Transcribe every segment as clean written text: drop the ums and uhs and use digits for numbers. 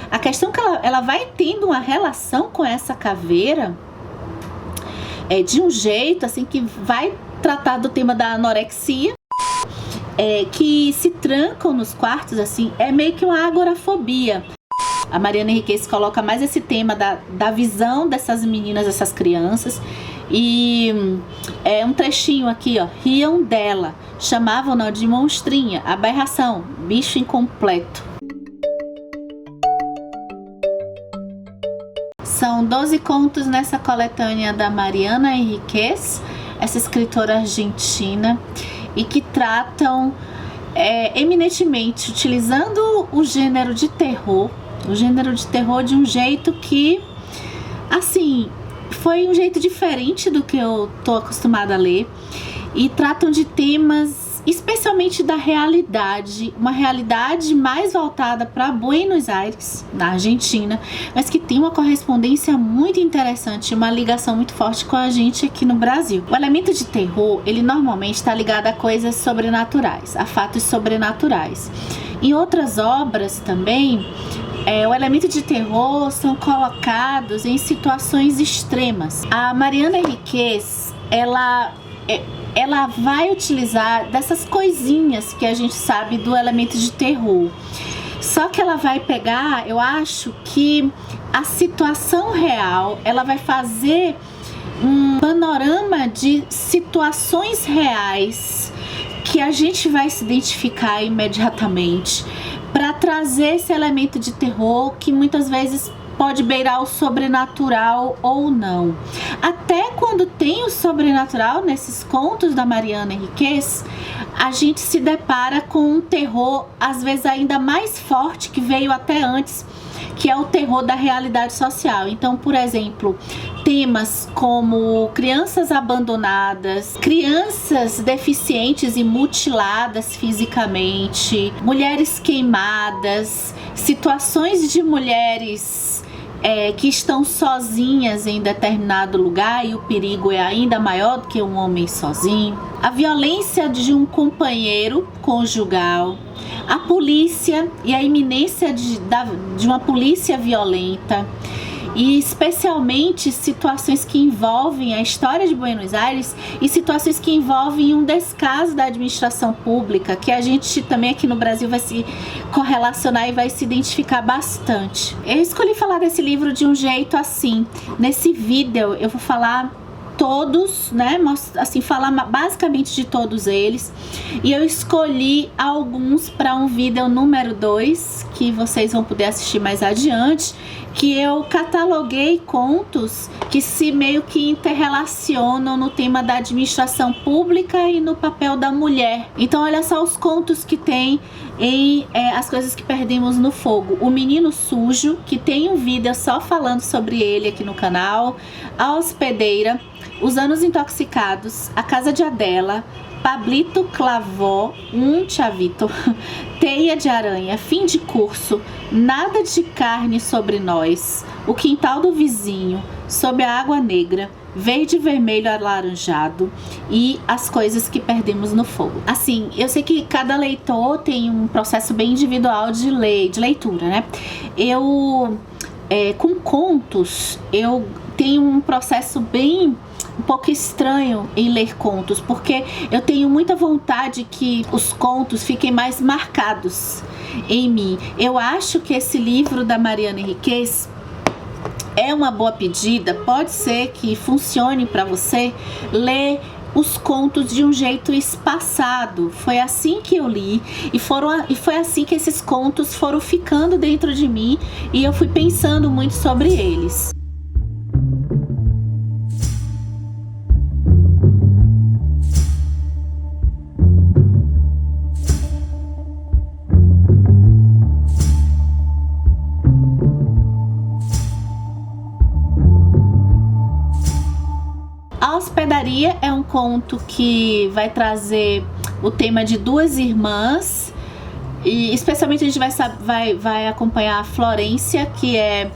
A questão é que ela vai tendo uma relação com essa caveira de um jeito assim que vai tratar do tema da anorexia, que se trancam nos quartos, assim, é meio que uma agorafobia. A Mariana Enriquez coloca mais esse tema da visão dessas meninas, dessas crianças. E um trechinho aqui, ó. Riam dela, chamavam-na de monstrinha, aberração, bicho incompleto. São 12 contos nessa coletânea da Mariana Enriquez, essa escritora argentina, e que tratam eminentemente utilizando o gênero de terror de um jeito que, assim, foi um jeito diferente do que eu tô acostumada a ler, e tratam de temas especialmente da realidade, uma realidade mais voltada para Buenos Aires, na Argentina, mas que tem uma correspondência muito interessante, uma ligação muito forte com a gente aqui no Brasil. O elemento de terror, ele normalmente está ligado a coisas sobrenaturais, a fatos sobrenaturais. Em outras obras também, o elemento de terror são colocados em situações extremas. A Mariana Enriquez, ela vai utilizar dessas coisinhas que a gente sabe do elemento de terror. Só que ela vai pegar, eu acho que a situação real, ela vai fazer um panorama de situações reais que a gente vai se identificar imediatamente, para trazer esse elemento de terror que muitas vezes pode beirar o sobrenatural ou não. Até quando tem o sobrenatural nesses contos da Mariana Enriquez, a gente se depara com um terror às vezes ainda mais forte, que veio até antes, que é o terror da realidade social. Então, por exemplo, temas como crianças abandonadas, crianças deficientes e mutiladas fisicamente, mulheres queimadas, situações de mulheres que estão sozinhas em determinado lugar e o perigo é ainda maior do que um homem sozinho, a violência de um companheiro conjugal, a polícia e a iminência de uma polícia violenta, e especialmente situações que envolvem a história de Buenos Aires e situações que envolvem um descaso da administração pública, que a gente também aqui no Brasil vai se correlacionar e vai se identificar bastante. Eu escolhi falar desse livro de um jeito assim. Nesse vídeo eu vou falar todos, né, assim, falar basicamente de todos eles, e eu escolhi alguns para um vídeo número 2, que vocês vão poder assistir mais adiante, que eu cataloguei contos que se meio que interrelacionam no tema da administração pública e no papel da mulher. Então olha só os contos que tem em As Coisas que Perdemos no Fogo. O Menino Sujo, que tem um vídeo só falando sobre ele aqui no canal. A Hospedeira, Os Anos Intoxicados, A Casa de Adela, Pablito Clavó, Chavito, Teia de Aranha, Fim de Curso, Nada de Carne sobre Nós, O Quintal do Vizinho, Sob a Água Negra, Verde, Vermelho, Alaranjado e As Coisas que Perdemos no Fogo. Assim, eu sei que cada leitor tem um processo bem individual de leitura, né? Com contos, eu tenho um processo um pouco estranho em ler contos, porque eu tenho muita vontade que os contos fiquem mais marcados em mim. Eu acho que esse livro da Mariana Enriquez é uma boa pedida, pode ser que funcione para você ler os contos de um jeito espaçado. Foi assim que eu li e foi assim que esses contos foram ficando dentro de mim e eu fui pensando muito sobre eles. A Hospedaria é um conto que vai trazer o tema de duas irmãs, e especialmente a gente vai acompanhar a Florência, que é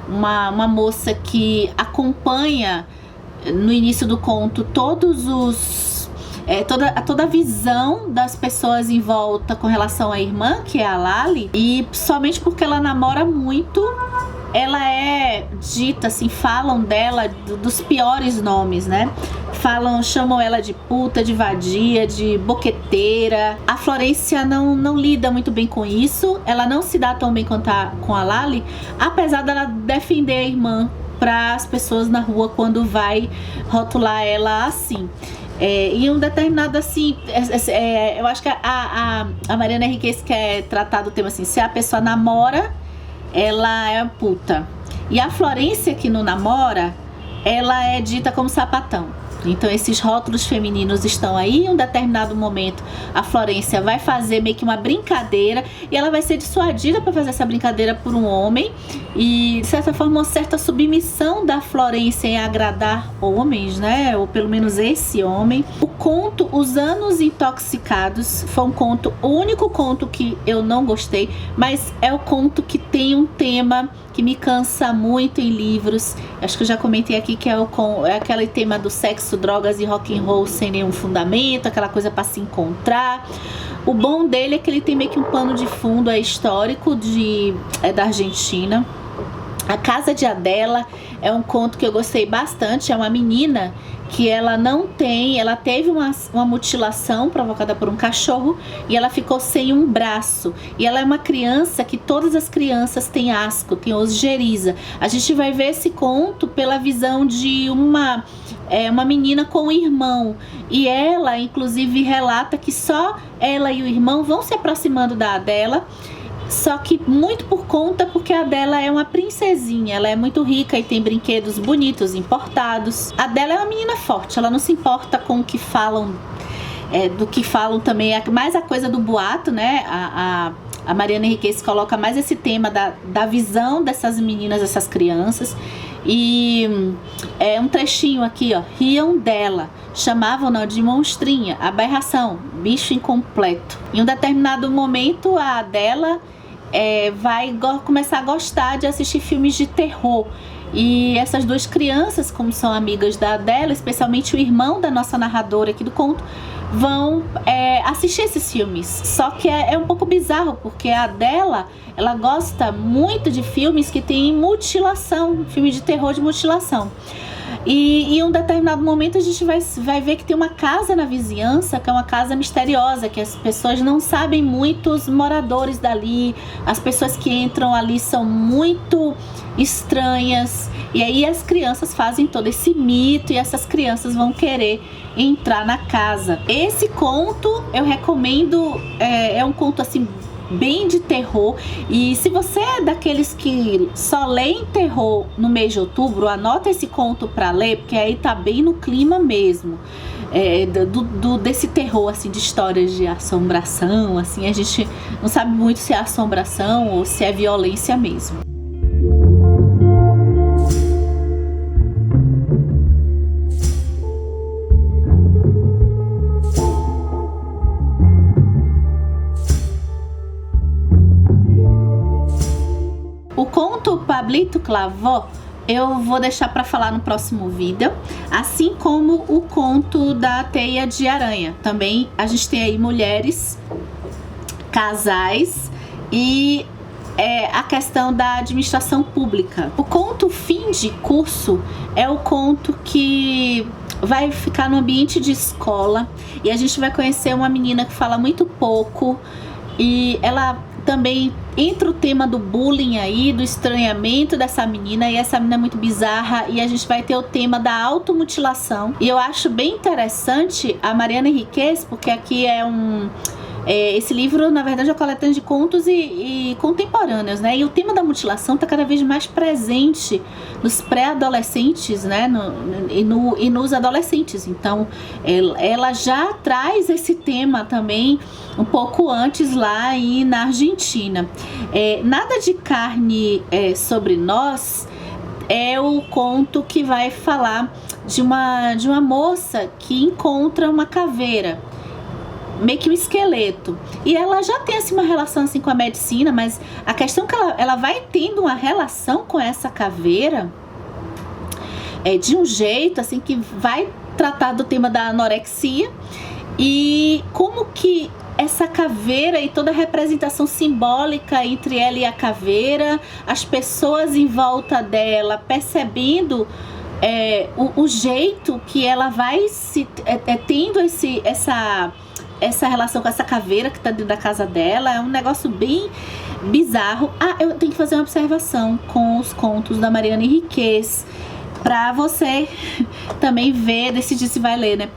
uma moça que acompanha no início do conto todos os toda a visão das pessoas em volta com relação à irmã, que é a Lali, e somente porque ela namora muito, ela é dita, assim, falam dela dos piores nomes, né? Chamam ela de puta, de vadia, de boqueteira. A Florência não lida muito bem com isso. Ela não se dá tão bem quanto com a Lali, apesar dela defender a irmã para as pessoas na rua quando vai rotular ela assim. E um determinado assim, eu acho que a Mariana Henriquez quer tratar do tema assim: se a pessoa namora, ela é puta. E a Florência, que não namora, ela é dita como sapatão. Então esses rótulos femininos estão aí. Em um determinado momento a Florência vai fazer meio que uma brincadeira e ela vai ser dissuadida para fazer essa brincadeira por um homem, e de certa forma uma certa submissão da Florência em agradar homens, né? Ou pelo menos esse homem. O conto Os Anos Intoxicados foi o único conto que eu não gostei, mas é o conto que tem um tema que me cansa muito em livros. Acho que eu já comentei aqui que é aquele tema do sexo, drogas e rock and roll sem nenhum fundamento, aquela coisa para se encontrar. O bom dele é que ele tem meio que um pano de fundo histórico da Argentina. A Casa de Adela é um conto que eu gostei bastante. É uma menina que ela teve uma mutilação provocada por um cachorro e ela ficou sem um braço. E ela é uma criança que todas as crianças têm asco, têm ojeriza. A gente vai ver esse conto pela visão de uma menina com um irmão. E ela, inclusive, relata que só ela e o irmão vão se aproximando da Adela. Só que muito porque a Adela é uma princesinha, ela é muito rica e tem brinquedos bonitos importados. A Adela é uma menina forte, ela não se importa com o que falam, do que falam também, mais a coisa do boato, né? A Mariana Henriquez coloca mais esse tema da visão dessas meninas, dessas crianças. E um trechinho aqui, ó: riam dela, chamavam-na de monstrinha, aberração, bicho incompleto. Em um determinado momento a Adela vai começar a gostar de assistir filmes de terror. E essas duas crianças, como são amigas da Adela, especialmente o irmão da nossa narradora aqui do conto, vão assistir esses filmes. Só que é um pouco bizarro, porque a Adela, ela gosta muito de filmes que tem mutilação, filme de terror de mutilação. E em um determinado momento a gente vai ver que tem uma casa na vizinhança, que é uma casa misteriosa, que as pessoas não sabem muito, os moradores dali, as pessoas que entram ali são muito estranhas. E aí as crianças fazem todo esse mito e essas crianças vão querer entrar na casa. Esse conto eu recomendo, é um conto assim bem de terror. E se você é daqueles que só leem terror no mês de outubro, anota esse conto para ler, porque aí tá bem no clima mesmo, desse terror assim, de histórias de assombração, assim. A gente não sabe muito se é assombração ou se é violência mesmo. O conto Pablito Clavó eu vou deixar para falar no próximo vídeo, assim como o conto da Teia de Aranha. Também a gente tem aí mulheres, casais e a questão da administração pública. O conto Fim de Curso é o conto que vai ficar no ambiente de escola e a gente vai conhecer uma menina que fala muito pouco, e ela também entra o tema do bullying aí, do estranhamento dessa menina, e essa menina é muito bizarra, e a gente vai ter o tema da automutilação. E eu acho bem interessante a Mariana Henriquez, porque aqui esse livro, na verdade, é uma coletânea de contos e contemporâneos, né? E o tema da mutilação está cada vez mais presente nos pré-adolescentes, né? E nos adolescentes. Então, ela já traz esse tema também um pouco antes lá na Argentina. Nada de Carne sobre Nós é o conto que vai falar de uma moça que encontra uma caveira, meio que um esqueleto, e ela já tem assim uma relação assim com a medicina, mas a questão é que ela vai tendo uma relação com essa caveira de um jeito assim que vai tratar do tema da anorexia, e como que essa caveira e toda a representação simbólica entre ela e a caveira, as pessoas em volta dela percebendo o jeito que ela vai tendo essa relação com essa caveira que está dentro da casa dela. É um negócio bem bizarro. Eu tenho que fazer uma observação com os contos da Mariana Henriquez, para você também ver, decidir se vai ler, né?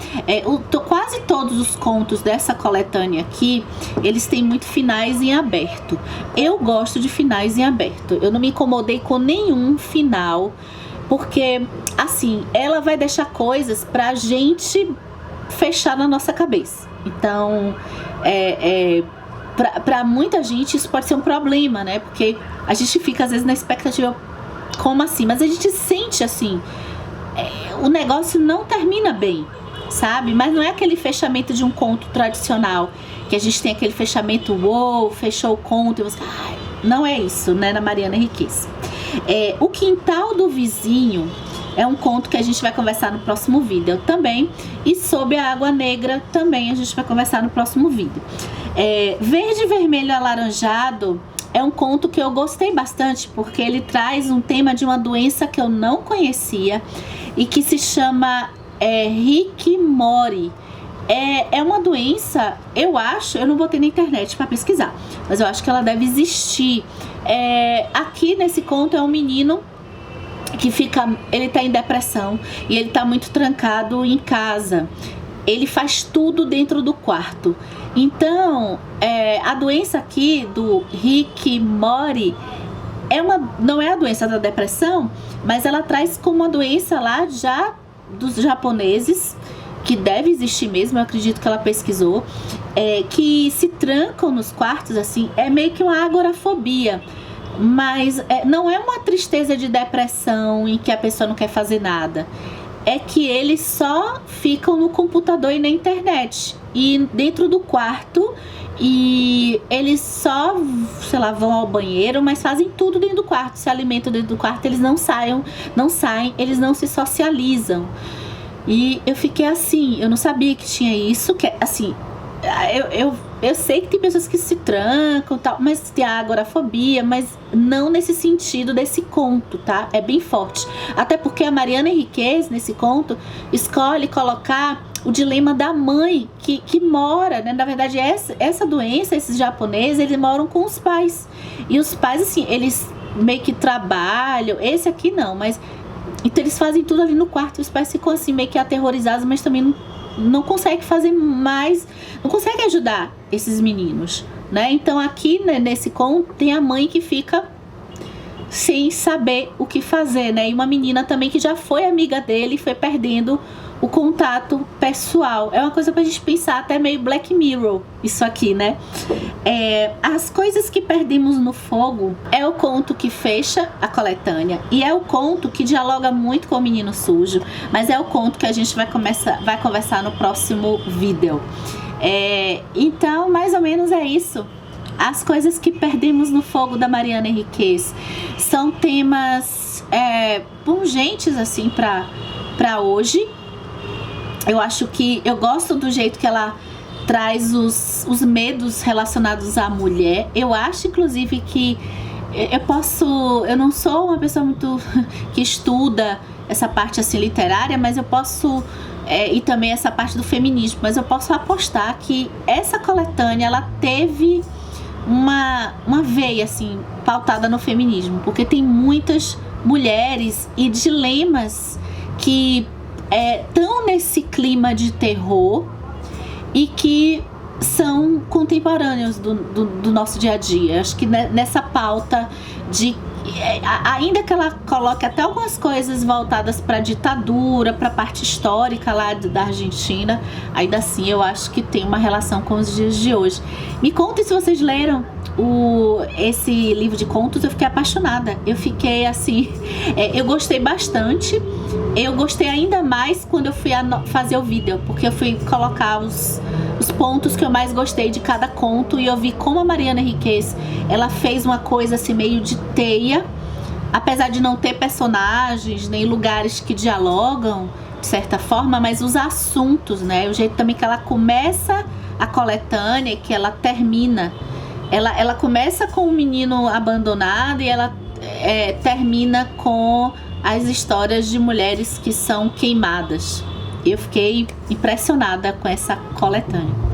Quase todos os contos dessa coletânea aqui, eles têm muito finais em aberto. Eu gosto de finais em aberto. Eu não me incomodei com nenhum final, porque, assim, ela vai deixar coisas pra gente fechar na nossa cabeça. Então, pra muita gente isso pode ser um problema, né? Porque a gente fica, às vezes, na expectativa, como assim? Mas a gente sente assim, o negócio não termina bem, sabe? Mas não é aquele fechamento de um conto tradicional, que a gente tem aquele fechamento, fechou o conto, e você... não é isso, né, na Mariana Henriquez. O Quintal do Vizinho é um conto que a gente vai conversar no próximo vídeo também, e Sob a Água Negra também a gente vai conversar no próximo vídeo. Verde, Vermelho, Alaranjado é um conto que eu gostei bastante, porque ele traz um tema de uma doença que eu não conhecia e que se chama Hikikomori. É uma doença, eu não botei na internet para pesquisar, mas eu acho que ela deve existir. Aqui nesse conto é um menino que ele tá em depressão e ele tá muito trancado em casa. Ele faz tudo dentro do quarto. Então, a doença aqui do Hikikomori não é a doença da depressão, mas ela traz como uma doença lá já dos japoneses, que deve existir mesmo, eu acredito que ela pesquisou, que se trancam nos quartos, assim, é meio que uma agorafobia. Mas não é uma tristeza de depressão em que a pessoa não quer fazer nada. É que eles só ficam no computador e na internet e dentro do quarto, e eles só, sei lá, vão ao banheiro, mas fazem tudo dentro do quarto, se alimentam dentro do quarto, eles não saem, eles não se socializam. E eu fiquei assim, eu não sabia que tinha isso, que assim, eu sei que tem pessoas que se trancam e tal, mas tem a agorafobia, mas não nesse sentido desse conto, tá? É bem forte. Até porque a Mariana Henriquez, nesse conto, escolhe colocar o dilema da mãe que mora, né? Na verdade, essa doença, esses japoneses, eles moram com os pais. E os pais, assim, eles meio que trabalham. Esse aqui não, mas... Então eles fazem tudo ali no quarto e os pais ficam assim meio que aterrorizados, mas também não consegue fazer mais, não consegue ajudar esses meninos, né? Então aqui, né, nesse conto tem a mãe que fica sem saber o que fazer, né? E uma menina também que já foi amiga dele e foi perdendo o contato pessoal. É uma coisa pra gente pensar, até meio Black Mirror isso aqui, né? As Coisas que Perdemos no Fogo é o conto que fecha a coletânea e é o conto que dialoga muito com o Menino Sujo, mas é o conto que a gente vai conversar no próximo vídeo. Então, mais ou menos é isso. As Coisas que Perdemos no Fogo, da Mariana Henriquez, são temas pungentes assim para hoje. Eu acho que eu gosto do jeito que ela traz os medos relacionados à mulher. Eu acho, inclusive, que eu não sou uma pessoa muito que estuda essa parte assim literária, mas eu posso, e também essa parte do feminismo, mas eu posso apostar que essa coletânea, ela teve uma veia assim pautada no feminismo, porque tem muitas mulheres e dilemas que estão nesse clima de terror e que são contemporâneos do nosso dia a dia. Acho que nessa pauta de... ainda que ela coloque até algumas coisas voltadas para a ditadura, para a parte histórica lá da Argentina, ainda assim eu acho que tem uma relação com os dias de hoje. Me contem se vocês leram esse livro de contos. Eu fiquei apaixonada, eu fiquei assim, eu gostei bastante. Eu gostei ainda mais quando eu fui fazer o vídeo, porque eu fui colocar os pontos que eu mais gostei de cada conto, e eu vi como a Mariana Henriquez, ela fez uma coisa assim meio de teia, apesar de não ter personagens nem lugares que dialogam. de certa forma, mas os assuntos, né? O jeito também que ela começa a coletânea e que ela termina. Ela começa com um menino abandonado e ela termina com as histórias de mulheres que são queimadas. Eu fiquei impressionada com essa coletânea.